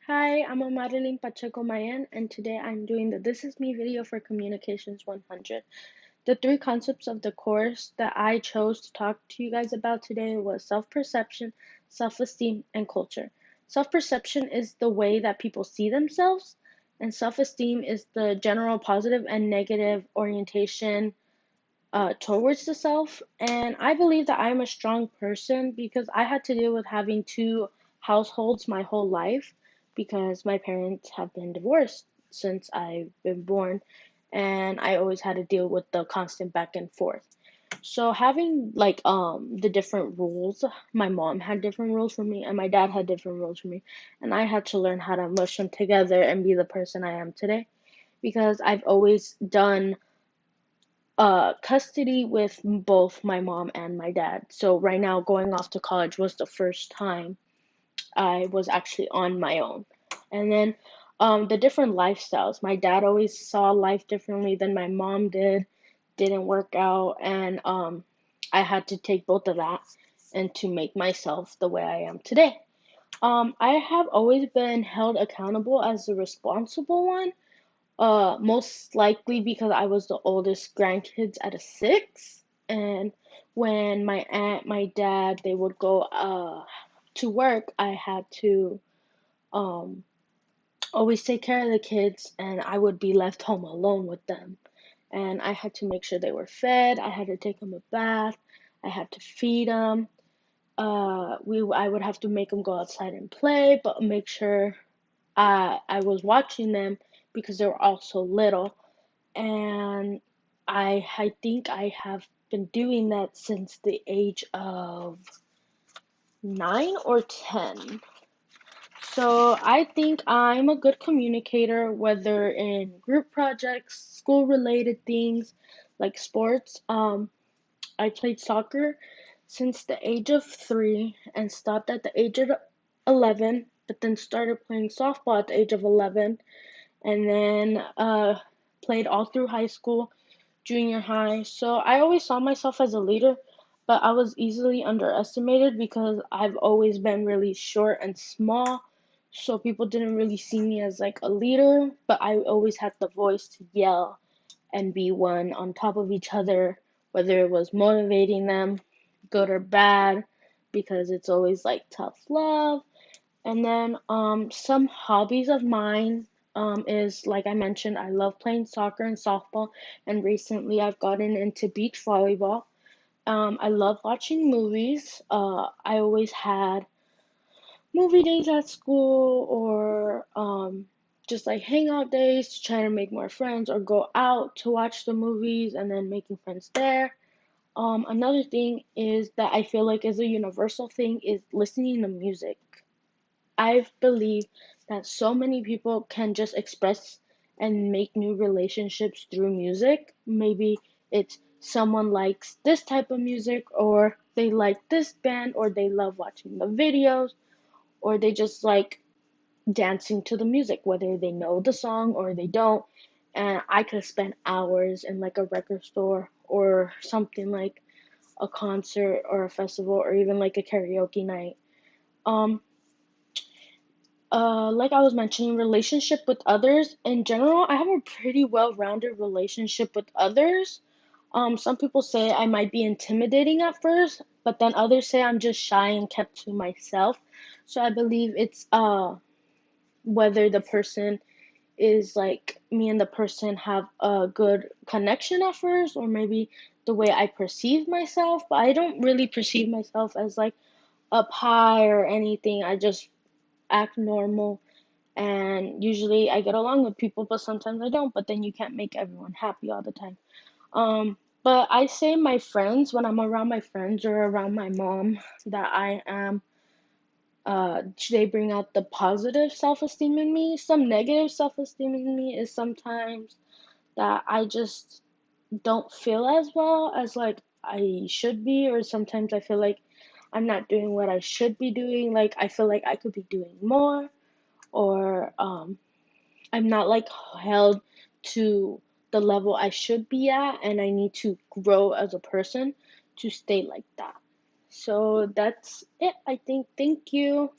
Hi, I'm Amarilin Pacheco Mayen, and today I'm doing the This Is Me video for Communications 100. The three concepts of the course that I chose to talk to you guys about today was self-perception, self-esteem, and culture. Self-perception is the way that people see themselves, and self-esteem is the general positive and negative orientation towards the self. And I believe that I'm a strong person because I had to deal with having two households my whole life because my parents have been divorced since I've been born, and I always had to deal with the constant back and forth. So having the different rules, my mom had different rules for me and my dad had different rules for me, and I had to learn how to mush them together and be the person I am today because I've always done custody with both my mom and my dad. So right now, going off to college was the first time I was actually on my own. And then the different lifestyles. My dad always saw life differently than my mom did. Didn't work out, and I had to take both of that and to make myself the way I am today. I have always been held accountable as the responsible one, most likely because I was the oldest grandkids out of six, and when my aunt, my dad, they would go to work, I had to um always take care of the kids, and I would be left home alone with them. And I had to make sure they were fed. I had to take them a bath. I had to feed them. I would have to make them go outside and play, but make sure I was watching them because they were all so little, and I think I have been doing that since the age of 9 or 10. So I think I'm a good communicator, whether in group projects, school related things like sports. I played soccer since the age of 3 and stopped at the age of 11, but then started playing softball at the age of 11, and then played all through high school, junior high. So I always saw myself as a leader, but I was easily underestimated because I've always been really short and small. So people didn't really see me as like a leader, but I always had the voice to yell and be one on top of each other, whether it was motivating them, good or bad, because it's always like tough love. And then some hobbies of mine is like I mentioned, I love playing soccer and softball, and recently I've gotten into beach volleyball. I love watching movies. I always had movie days at school or just like hangout days to try to make more friends or go out to watch the movies and then making friends there. Another thing is that I feel like is a universal thing is listening to music. I believe that so many people can just express and make new relationships through music. Maybe it's someone likes this type of music, or they like this band, or they love watching the videos, or they just like dancing to the music, whether they know the song or they don't. And I could spend hours in like a record store or something like a concert or a festival or even like a karaoke night. Um, like I was mentioning, relationship with others. In general, I have a pretty well-rounded relationship with others. Some people say I might be intimidating at first, but then others say I'm just shy and kept to myself. So I believe it's whether the person is like me and the person have a good connection at first, or maybe the way I perceive myself. But I don't really perceive myself as like up high or anything. I just act normal, and usually I get along with people, but sometimes I don't. But then you can't make everyone happy all the time. But I say my friends, when I'm around my friends or around my mom, that I am, they bring out the positive self-esteem in me. Some negative self-esteem in me is sometimes that I just don't feel as well as like I should be, or sometimes I feel like I'm not doing what I should be doing. Like I feel like I could be doing more, or I'm not like held to the level I should be at, and I need to grow as a person to stay like that. So that's it, I think. Thank you.